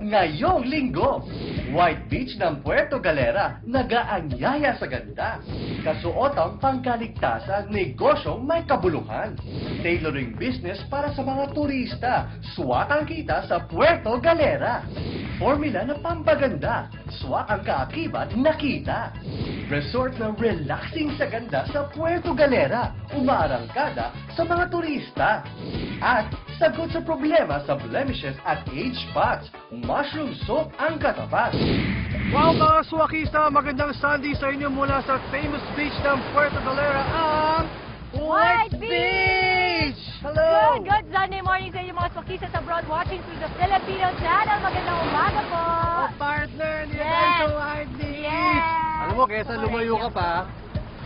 Ngayong linggo, White Beach ng Puerto Galera, nagaanyaya sa ganda. Kasuotang pangkaligtasang negosyong may kabuluhan. Tailoring business para sa mga turista. Swak ang kita sa Puerto Galera. Formula na pampaganda. Swak ang kaakibat na kita. Resort na relaxing sa ganda sa Puerto Galera. Umaarangkada sa mga turista. At sagot sa problema sa blemishes at age spots. Mushroom soup ang katapat. Wow mga swakista! Magandang Sunday sa inyo mula sa famous beach ng Puerto Galera, ang White Beach! Hello! Good Sunday morning sa inyo mga swakistas abroad watching through the Filipino channel. Magandang umaga po! Partner, niya Yes. tayo sa White Beach! Yes. Alam mo, kesa lumayo ka pa,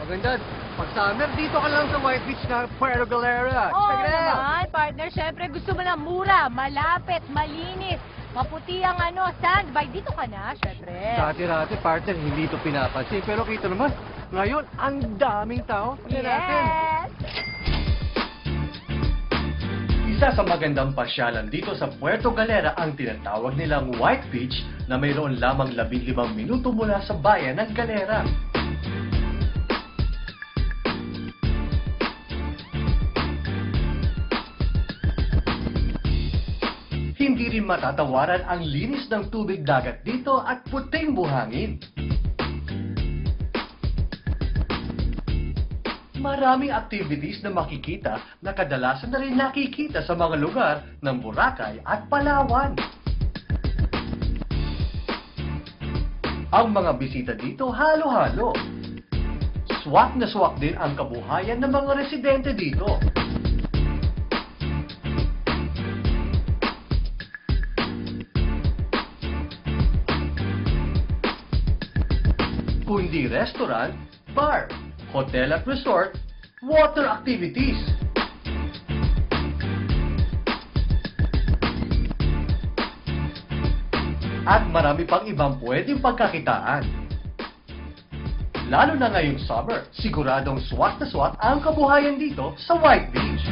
maganda, pag summer, dito ka lang sa White Beach na Puerto Galera. Oo Check it out! naman, partner. Siyempre, gusto mo na mura, malapit, malinis, maputi ang sand. By dito ka na, siyempre. Dati-dati, partner, hindi ito pinapansin. Pero kita naman, ngayon, ang daming tao. Tingnan natin. Yes! Isa sa magandang pasyalan dito sa Puerto Galera ang tinatawag nilang White Beach na mayroon lamang 15 minuto mula sa bayan ng Galera. Hindi rin matatawaran ang linis ng tubig dagat dito at puting buhangin. Maraming activities na makikita na kadalasan na rin nakikita sa mga lugar ng Boracay at Palawan. Ang mga bisita dito halo-halo. Swak na swak din ang kabuhayan ng mga residente dito. Kundi restaurant, bar, hotel at resort, water activities. At marami pang ibang pwedeng pagkakitaan. Lalo na ngayong summer, siguradong swak na swak ang kabuhayan dito sa White Beach.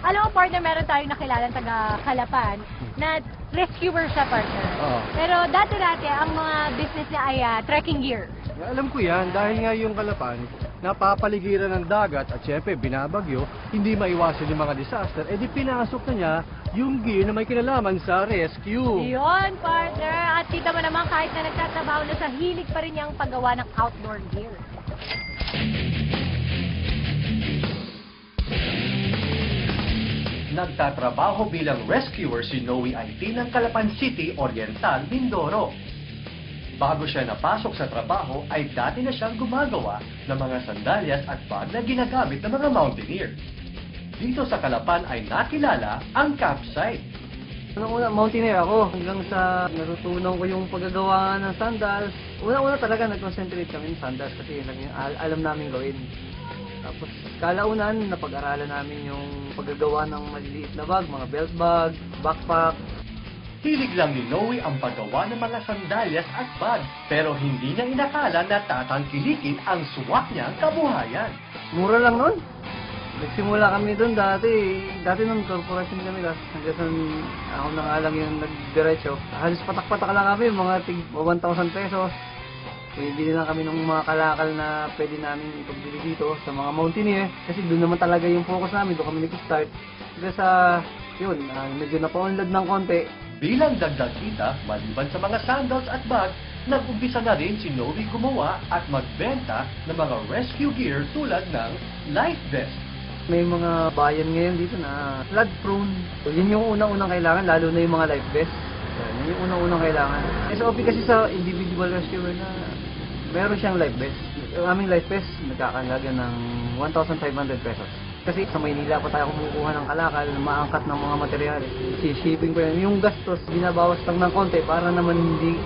Alam mo, partner, meron tayong nakilalang taga Calapan na rescuer siya, partner. Oo. Pero dati-dati, ang mga business niya ay trekking gear. Alam ko yan, dahil nga yung Calapan, napapaligiran ng dagat at syempre binabagyo, hindi maiwasan yung mga disaster, edi pinasok na niya yung gear na may kinalaman sa rescue. Yun, partner. At kita mo naman, kahit na nagtatrabaho na sa hilig pa rin niyang paggawa ng outdoor gear. Nagtatrabaho bilang rescuer si Noe IT ng Calapan City, Oriental, Mindoro. Bago siya napasok sa trabaho ay dati na siyang gumagawa ng mga sandalyas at bag na ginagamit ng mga mountaineer. Dito sa Calapan ay nakilala ang campsite. Unang-una, mountaineer ako. Hanggang sa natutunan ko yung paggagawa ng sandals. Unang-una talaga nag-concentrate kami ng sandals kasi yun lang yung alam namin gawin. Tapos kalaunan, napag-aralan namin yung paggagawa ng maliliit na bag, mga belt bag, backpack. Hilig lang ni Noe ang paggawa ng mga sandalyas at bag, pero hindi niya inakala na tatangkilikin ang suwak niyang kabuhayan. Mura lang nun. Nagsimula kami doon dati nung corporation kami, hanggang ako na nga lang yung nagdiretso. Halos patak-patak lang kami, mga tig 1,000 pesos. Bili lang kami ng mga kalakal na pwede namin ipagbili dito sa mga mountaineer. Kasi doon naman talaga yung focus namin, doon kami nag-start. Kasi yun, medyo napaunlad ng konti. Bilang dagdag kita, maliban sa mga sandals at bag, nag-umpisa na rin si Noe gumawa at magbenta ng mga rescue gear tulad ng life vest. May mga bayan ngayon dito na flood prone. So, yun yung unang-unang kailangan, lalo na yung mga life vest. Yun yung unang-unang kailangan. SOP kasi sa individual rescuer na meron siyang life vest. Yung aming life vest, nagkakalaga ng 1,500 pesos. Kasi sa Maynila pa tayo kumukuha ng kalakal, maangkat ng mga materyales. Shipping ko yan. Yung gastos, binabawas lang ng konti para naman hindi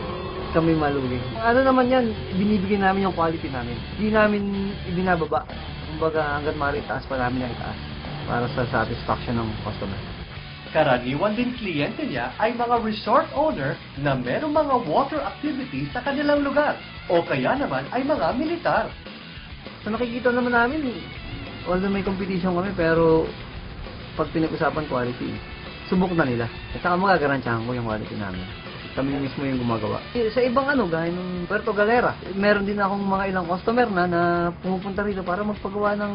kami malugi. Ano naman yan, binibigyan namin yung quality namin. Hindi namin ibinababa. Kumbaga hanggang maritaas pa namin yung itaas para sa satisfaction ng customer. Karaniwan din kliyente niya ay mga resort owner na merong mga water activities sa kanilang lugar o kaya naman ay mga militar. So nakikita naman namin, Although may competition kami, pero pag pinag-usapan quality, subok na nila. At saka magagarantiyahan ko yung quality namin. Kami mismo yung gumagawa. Sa ibang gaya ng Puerto Galera, meron din akong mga ilang customer na pumupunta rito para magpagawa ng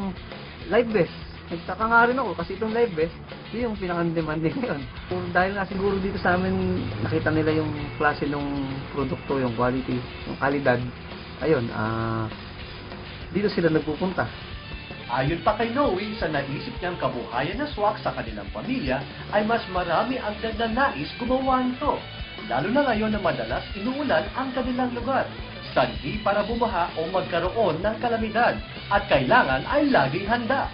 live vest. Nagtaka nga rin ako kasi itong live vest, yun yung pinaka-demanding ngayon. Dahil nga siguro dito sa amin, nakita nila yung klase ng produkto, yung quality, yung kalidad. Ayun, dito sila nagpupunta. Ayon pa kay Noe, sa naisip niyang kabuhayan na swak sa kanilang pamilya, ay mas marami ang nagnanais gumawa nito. Lalo na ngayon na madalas inuulan ang kanilang lugar. Sanhi para bumaha o magkaroon ng kalamidad at kailangan ay laging handa.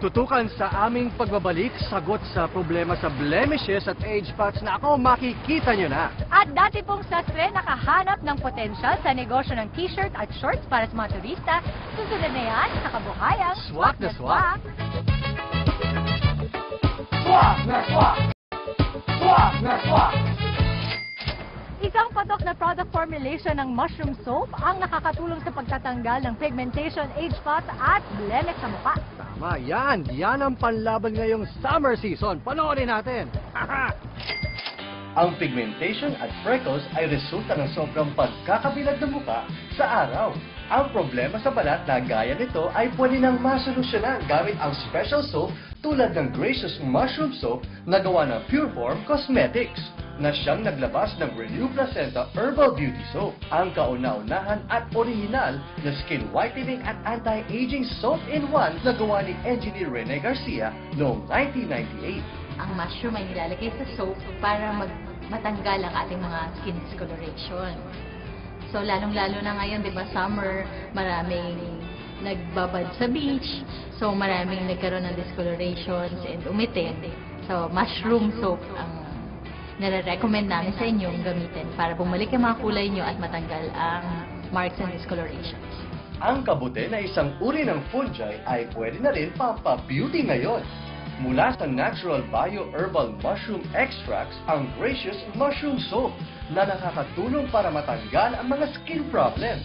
Tutukan sa aming pagbabalik, sagot sa problema sa blemishes at age spots na ako makikita nyo na. At dati pong sastre nakahanap ng potensyal sa negosyo ng t-shirt at shorts para sa mga turista. Susunod na yan sa kabuhayang Swak na swak. Swak na swak! Swak na swak! Isang patok na product formulation ng mushroom soap ang nakakatulong sa pagtatanggal ng pigmentation, age spots at blemish sa mukha. Tama, yan. Yan ang panlaban ngayong summer season. Panoorin natin. Ang pigmentation at freckles ay resulta ng sobrang pagkakabilad ng muka sa araw. Ang problema sa balat na gaya nito ay pwede nang masolusyonan gamit ang special soap tulad ng Gracious Mushroom Soap na gawa ng Pureform Cosmetics na siyang naglabas ng Renew Placenta Herbal Beauty Soap, ang kauna-unahan at original na skin whitening at anti-aging soap in one na gawa ni Engineer Rene Garcia noong 1998. Ang mushroom ay nilalagay sa soap para matanggal ang ating mga skin discoloration. So, lalong-lalo na ngayon, di ba, summer, maraming nagbabad sa beach. So, maraming nagkaroon ng discolorations and umitin. So, mushroom soap ang nare-recommend namin sa inyong gamitin para bumalik ang mga kulay nyo at matanggal ang marks and discolorations. Ang kabute na isang uri ng fungi ay pwede na rin pampa-beauty ngayon. Mula sa Natural Bio-Herbal Mushroom Extracts ang Gracious Mushroom Soap na nakakatulong para matanggal ang mga skin problems.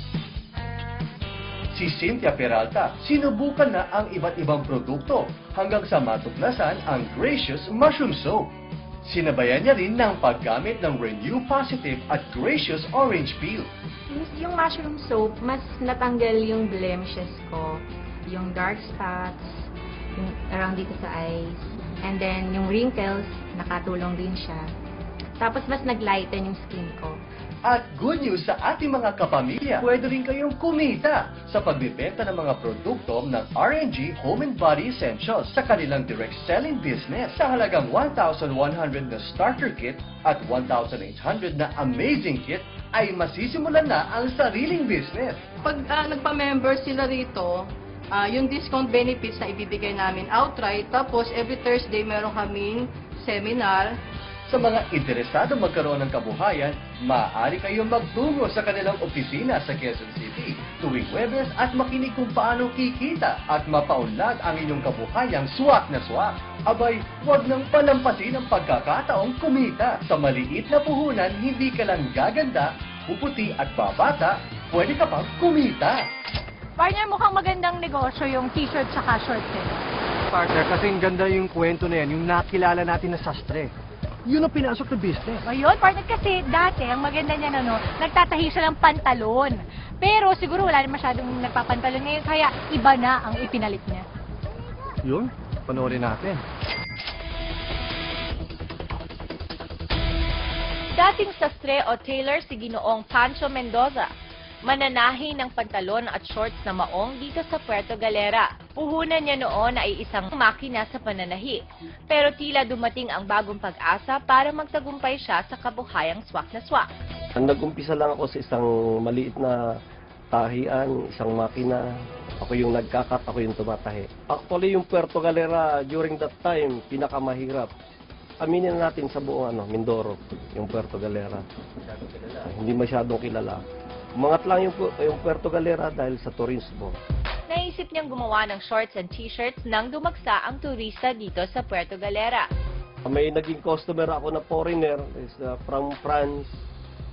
Si Cynthia Peralta, sinubukan na ang iba't ibang produkto hanggang sa matuklasan ang Gracious Mushroom Soap. Sinabayan niya rin ng paggamit ng Renew Positive at Gracious Orange Peel. Yung mushroom soap, mas natanggal yung blemishes ko, yung dark spots, yung around dito sa eyes, and then yung wrinkles, nakatulong din siya. Tapos mas naglighten yung skin ko. At good news sa ating mga kapamilya, pwede rin kayong kumita sa pagbibenta ng mga produkto ng R&G Home and Body Essentials sa kanilang direct selling business. Sa halagang 1,100 na starter kit at 1,800 na amazing kit, ay masisimulan na ang sariling business. Pag nagpa-member sila rito, yung discount benefits na ibibigay namin outright, tapos every Thursday meron kaming seminar. Sa mga interesado magkaroon ng kabuhayan, maaari kayong magtungo sa kanilang opisina sa Quezon City tuwing Huwebes at makinig kung paano kikita at mapaunlad ang inyong kabuhayang swak na swak. Abay, huwag nang palampasin ang pagkakataong kumita. Sa maliit na puhunan, hindi ka lang gaganda, puputi at babata, pwede ka pang kumita. Partner, mukhang magandang negosyo yung t-shirt tsaka shorts eh. Partner, kasing ganda yung kwento na yan, yung nakilala natin na sastre. Yun ang pinasok na business. Ayun, partner, kasi dati, ang maganda niya nagtatahi siya ng pantalon. Pero siguro wala rin masyadong nagpapantalon ngayon, kaya iba na ang ipinalit niya. Yun, panoorin natin. Dating sastre o tailor si Ginoong Pancho Mendoza. Mananahi ng pantalon at shorts na maong dito sa Puerto Galera. Puhunan niya noon ay isang makina sa pananahi. Pero tila dumating ang bagong pag-asa para magtagumpay siya sa kabuhayang swak na swak. Nag-umpisa lang ako sa isang maliit na tahian, isang makina. Ako yung nagkakat, ako yung tumatahi. Actually, yung Puerto Galera during that time, pinakamahirap. Aminin natin sa buong Mindoro, yung Puerto Galera. Hindi masyadong kilala. Umangat lang yung Puerto Galera dahil sa turismo. Naisip niyang gumawa ng shorts and t-shirts nang dumagsa ang turista dito sa Puerto Galera. May naging customer ako na foreigner from France.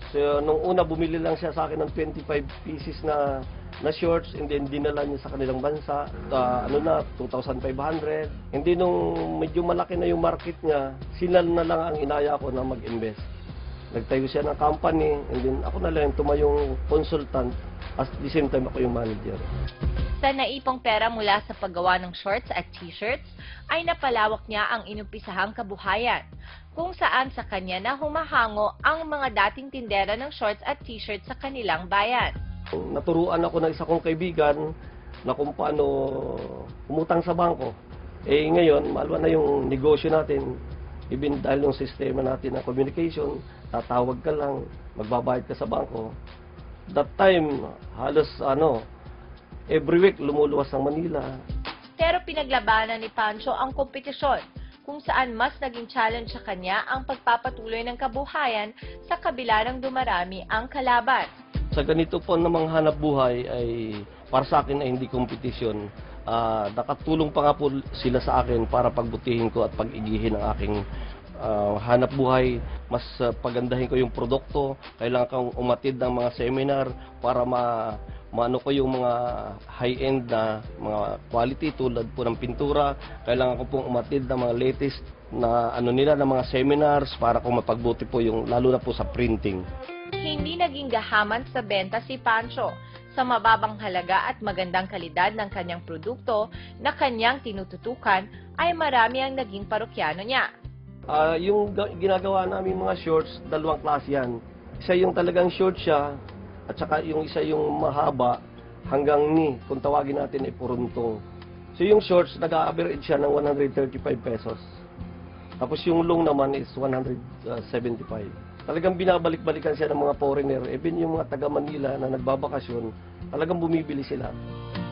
So, nung una, bumili lang siya sa akin ng 25 pieces na shorts, and then dinala niya sa kanilang bansa. 2,500. Hindi nung medyo malaki na yung market niya, sila na lang ang inaya ko na mag-invest. Nagtayo siya ng company, and then ako na lang tumayong consultant, at the same time ako yung manager. Sa naipong pera mula sa paggawa ng shorts at t-shirts, ay napalawak niya ang inumpisahang kabuhayan, kung saan sa kanya na humahango ang mga dating tindera ng shorts at t-shirts sa kanilang bayan. Naturuan ako ng isa kong kaibigan na kung paano umutang sa bangko. Ngayon, malwa na yung negosyo natin, even dahil yung sistema natin ng communication, tatawag ka lang, magbabayad ka sa bangko. That time, halos every week lumuluwas ng Manila. Pero pinaglabanan ni Pancho ang kompetisyon, kung saan mas naging challenge sa kanya ang pagpapatuloy ng kabuhayan sa kabila ng dumarami ang kalaban. Sa ganito po namang hanap buhay ay para sa akin ay hindi kompetisyon. Nakatulong pa nga po sila sa akin para pagbutihin ko at pag-igihin ang aking hanap buhay. Mas pagandahin ko yung produkto. Kailangan kong umatid ng mga seminar para maano ko yung mga high-end na mga quality tulad po ng pintura. Kailangan ko pong umatid ng mga latest na ng mga seminars para kung mapagbuti po yung lalo na po sa printing. Hindi naging gahaman sa benta si Pancho sa mababang halaga at magandang kalidad ng kanyang produkto na kanyang tinututukan ay marami ang naging parokyano niya. Yung ginagawa namin mga shorts, dalawang klase yan. Isa yung talagang short siya at saka yung isa yung mahaba hanggang kung tawagin natin ay puruntong. So yung shorts, nag-average siya ng 135 pesos. Tapos yung long naman is 175. Talagang binabalik-balikan siya ng mga foreigner, even yung mga taga Manila na nagbabakasyon, talagang bumibili sila.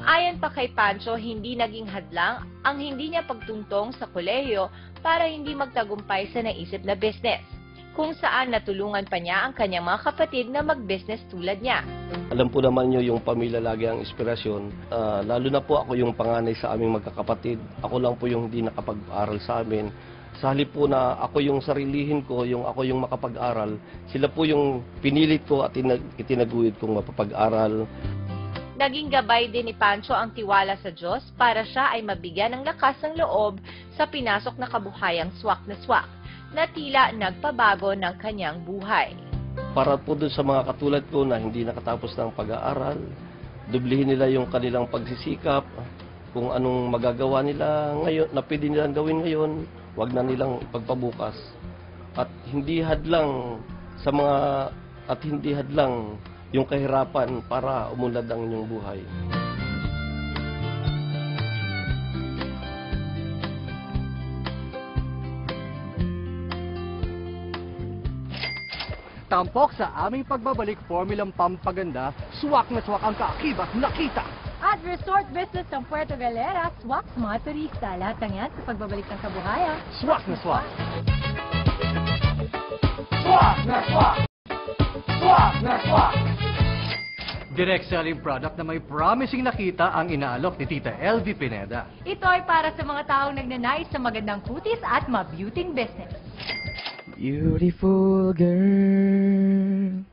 Ayon pa kay Pancho, hindi naging hadlang ang hindi niya pagtuntong sa kolehiyo para hindi magtagumpay sa naisip na business, kung saan natulungan pa niya ang kanyang mga kapatid na mag-business tulad niya. Alam po naman niyo yung pamilya lagi ang inspirasyon. Lalo na po ako yung panganay sa aming magkakapatid. Ako lang po yung hindi nakapag-aral sa amin. Sa halip po na ako yung sarilihin ko, ako yung makapag-aral, sila po yung pinilit ko at itinaguhid kong mapapag-aral. Naging gabay din ni Pancho ang tiwala sa Diyos para siya ay mabigyan ng lakas ng loob sa pinasok na kabuhayang swak na swak, na tila nagpabago ng kanyang buhay. Para po dun sa mga katulad ko na hindi nakatapos ng pag-aaral, dublihin nila yung kanilang pagsisikap, kung anong magagawa nila ngayon, na pwede nilang gawin ngayon, wag na nilang ipagpabukas. At hindi hadlang yung kahirapan para umunlad ang inyong buhay. Tampok sa aming pagbabalik, formulang pampaganda, swak na swak ang kaakibat nakita. At resort business ng Puerto Galera, swak mga turista. Lahat ng yan sa pagbabalik ng kabuhayan. Swak na swak! Swak na swak! Swak na swak! Direct selling product na may promising nakita ang inaalok ni Tita LV Pineda. Ito ay para sa mga taong nagnanais sa magandang kutis at mabeauting business. Beautiful girl,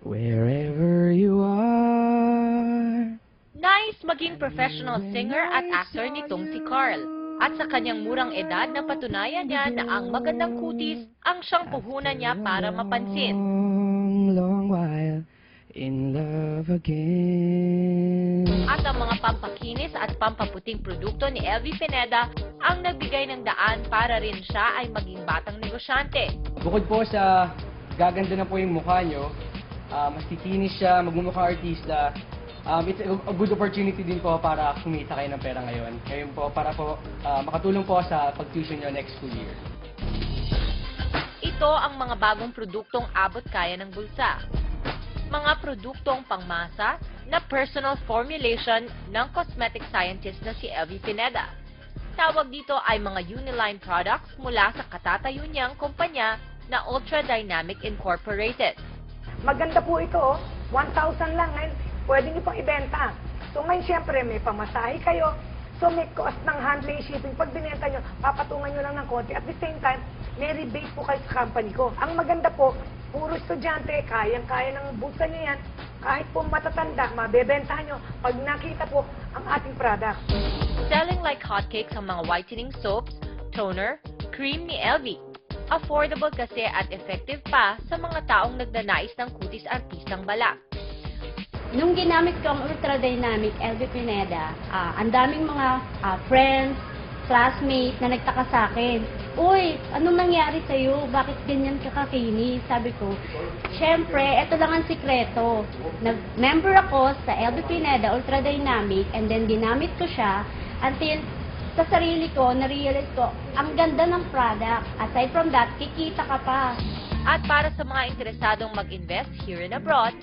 wherever you are. Nais maging professional singer at actor nitong si Carl. At sa kanyang murang edad na patunayan niya na ang magandang kutis ang siyang puhunan niya para mapansin. Long while in love again. At ang mga pampakinis at pampaputing produkto ni LV Pineda ang nagbigay ng daan para rin siya ay maging batang negosyante. Bukod po sa gaganda na po yung mukha nyo, mas kikinis siya, magmumukha artista, it's a good opportunity din po para kumita kayo ng pera ngayon. Ngayon po, para po makatulong po sa pag-tuition nyo next school year. Ito ang mga bagong produktong abot kaya ng bulsa. Mga produktong pangmasa na personal formulation ng cosmetic scientist na si LV Pineda. Tawag dito ay mga Uniline products mula sa katatayo niyang kumpanya na Ultra Dynamic Incorporated. Maganda po ito, 1,000 lang. Ngayon, pwede niyo pang ibenta. So ngayon, siyempre, may pamasahe kayo. So may cost ng handling, shipping. Pag binenta nyo, papatungan nyo lang ng konti. At the same time, may rebate po kayo sa company ko. Ang maganda po, puro estudyante, kayang-kaya ng bulsa niyo yan. Kahit po matatanda, mabebenta nyo pag nakita po ang ating product. Selling like hotcakes ang mga whitening soaps, toner, cream ni LV. Affordable kasi at effective pa sa mga taong nagnanais ng kutis artistang balak. Nung ginamit ko ang Ultra Dynamic LV Pineda, ang daming mga friends, classmates na nagtaka sa akin. Uy, anong nangyari sa'yo? Bakit ganyan ka kakinis? Sabi ko, syempre, ito lang ang sikreto. Nag-member ako sa LV Pineda Ultra Dynamic and then ginamit ko siya until sa sarili ko, na-realize ko, ang ganda ng product. Aside from that, kikita ka pa. At para sa mga interesadong mag-invest here and abroad,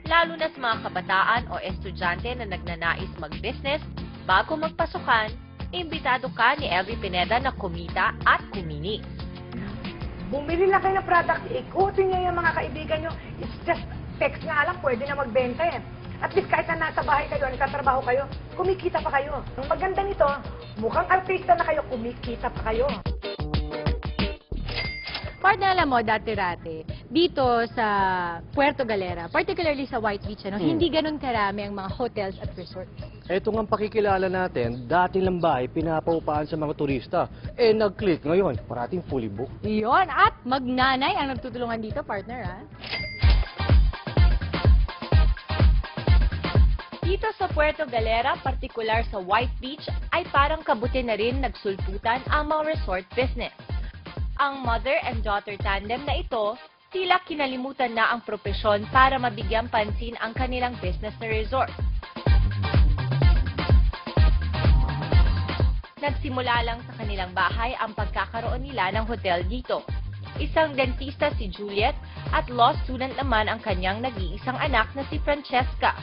lalo na sa mga kabataan o estudyante na nagnanais mag-business bago magpasukan, imbitado ka ni LV Pineda na kumita at kumini. Bumili lang kayo ng product, ikutin nyo yung mga kaibigan nyo. It's just text nga lang, pwede na magbenta eh. At least kahit na nasa bahay kayo, nagtatrabaho kayo, kumikita pa kayo. Ang maganda nito, mukhang artista na kayo, kumikita pa kayo. Partner, alam mo, dati-rati, dito sa Puerto Galera, particularly sa White Beach, hindi ganun karami ang mga hotels at resorts. Ito nga pakikilala natin, dati lang bahay, pinapaupaan sa mga turista. Nag-click ngayon, parating fully booked. Iyon, at magnanay ang nagtutulungan dito, partner, ha? Dito sa Puerto Galera, partikular sa White Beach, ay parang kabuti na rin nagsulputan ang mga resort business. Ang mother and daughter tandem na ito, tila kinalimutan na ang propesyon para mabigyang pansin ang kanilang business na resort. Nagsimula lang sa kanilang bahay ang pagkakaroon nila ng hotel dito. Isang dentista si Juliet at law student naman ang kanyang nag-iisang anak na si Francesca.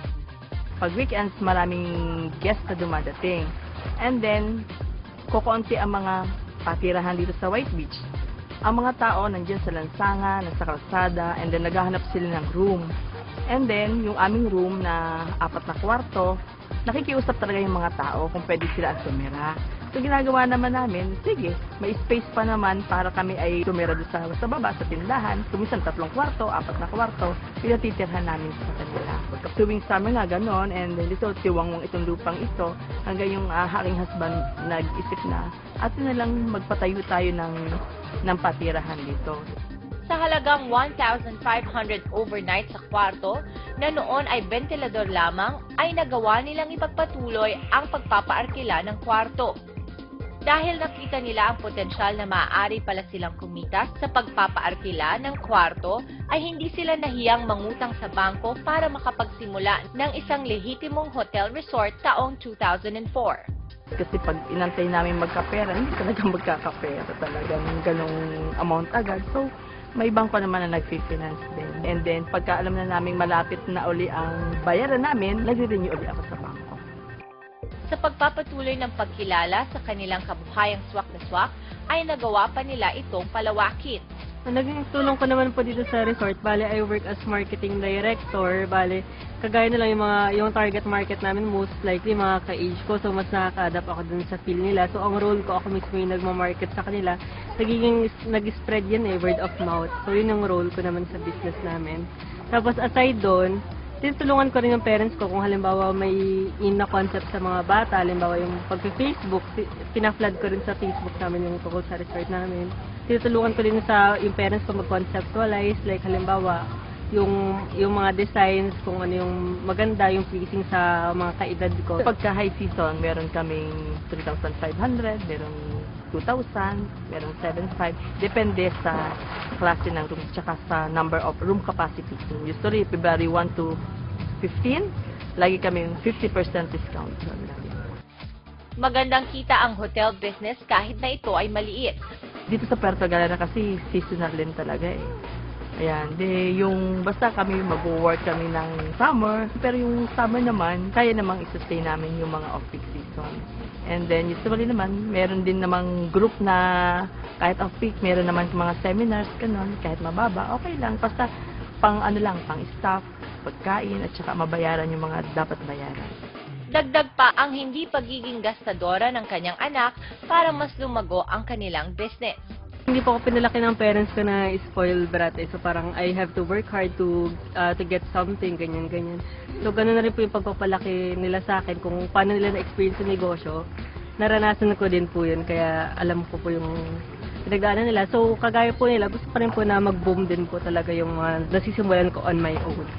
Pag weekends, maraming guests na dumadating. And then, kukunti ang mga patirahan dito sa White Beach. Ang mga tao nandiyan sa lansangan, nasa kalsada, and then naghahanap sila ng room. And then, yung aming room na 4 na kwarto, nakikiusap talaga yung mga tao kung pwede sila at tumira. So, ginagawa naman namin, sige, may space pa naman para kami ay tumira doon sa baba, sa tindahan. Kuminsan 3 kwarto, 4 na kwarto, pinatitirhan namin sa kanila. Tuwing summer na gano'n, and then dito, tiwangwang itong lupang ito, hanggang yung aking husband nag-isip na, at na lang magpatayo tayo ng patirahan dito. Sa halagang 1,500 overnight sa kwarto, na noon ay ventilador lamang, ay nagawa nilang ipagpatuloy ang pagpapaarkila ng kwarto. Dahil nakita nila ang potensyal na maaari pala silang kumita sa pagpapaarkila ng kwarto, ay hindi sila nahiyang mangutang sa bangko para makapagsimula ng isang lehitimong hotel resort taong 2004. Kasi pag inantay namin magkapera, hindi talaga magkakapera talagang ganong amount agad. So, may bangko naman na nag-finance din. And then, pagka alam na namin malapit na uli ang bayaran namin, nagre-renew uli ako sa bangko. Sa pagpapatuloy ng pagkilala sa kanilang kabuhayang swak na swak, ay nagawa pa nila itong palawakin. Naging tulong ko naman po dito sa resort. Bale, I work as marketing director. Bale, kagaya na lang yung target market namin, most likely mga ka-age ko. So, mas nakaka-adapt ako dun sa feel nila. So, ang role ko, ako mismo yung nagmamarket sa kanila. Nag-spread yan word of mouth. So, yun yung role ko naman sa business namin. Tapos, aside doon, tinutulungan ko rin yung parents ko kung halimbawa may in na concept sa mga bata, halimbawa yung pag-Facebook, pina-flood ko rin sa Facebook namin yung tungkol sa resort namin. Tinutulungan ko rin sa yung parents ko mag-conceptualize, like halimbawa yung mga designs, kung ano yung maganda, yung pleasing sa mga kaedad ko. Pagka high season, meron kaming 3,500, meron 2,000, meron 7,500. Depende sa klase ng room, tsaka sa number of room capacity. Usually, February 1 to 15, lagi kaming 50% discount. Magandang kita ang hotel business kahit na ito ay maliit. Dito sa Puerto Galera kasi seasonal din talaga eh. Ayan, yung basta kami mag-work kami ng summer, pero yung summer naman, kaya namang i-sustain namin yung mga off-peak season. And then, usually naman, meron din namang group na kahit off-peak, meron naman mga seminars, ganun, kahit mababa, okay lang. Basta pang staff, pagkain, at saka mabayaran yung mga dapat bayaran. Dagdag pa ang hindi pagiging gastadora ng kanyang anak para mas lumago ang kanilang business. Hindi po ako pinalaki ng parents ko na spoiled brat eh. So parang I have to work hard to get something, ganyan. So ganun na rin po yung pagpapalaki nila sa akin kung paano nila na-experience sa negosyo. Naranasan ko din po yun, kaya alam ko po yung pinagdaanan nila. So kagaya po nila, gusto pa rin po na mag-boom din po talaga yung mga nasisimulan ko on my own.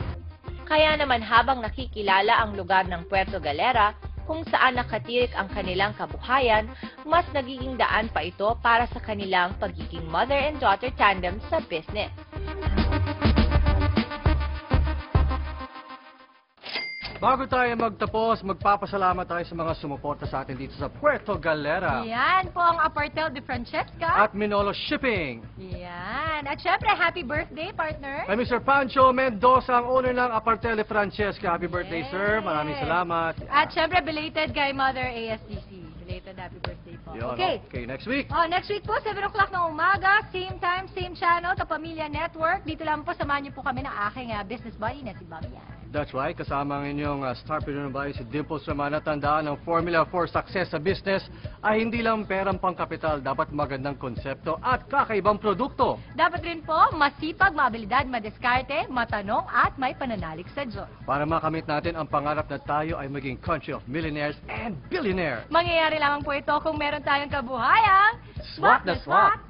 Kaya naman habang nakikilala ang lugar ng Puerto Galera, kung saan nakatirik ang kanilang kabuhayan, mas nagiging daan pa ito para sa kanilang pagiging mother and daughter tandem sa business. Bago tayo magtapos, magpapasalamat tayo sa mga sumuporta sa atin dito sa Puerto Galera. Yan po ang Apartel de Francesca. At Minolo Shipping. Yan. At syempre, happy birthday, partner. Kay Mr. Pancho Mendoza, ang owner ng Apartel de Francesca. Happy birthday, sir. Maraming salamat. At syempre, belated kay Mother ASDC. Belated happy birthday po. Yun, Okay, next week. Next week po, 7 o'clock ng umaga, same time, same channel, Kapamilya Network. Dito lang po, samahan niyo po kami ng aking business buddy na si Bobby Yan. That's right. Kasama ang inyong starpreneur buddy si Dimples Raman. Tandaan ang formula for success sa business ay hindi lang perang pangkapital. Dapat magandang konsepto at kakaibang produkto. Dapat rin po, masipag, maabilidad, madiskarte, matanong at may pananalig sa Diyos. Para makamit natin ang pangarap na tayo ay maging country of millionaires and billionaires. Mangyayari lamang po ito kung meron tayong kabuhayang Swak na swak!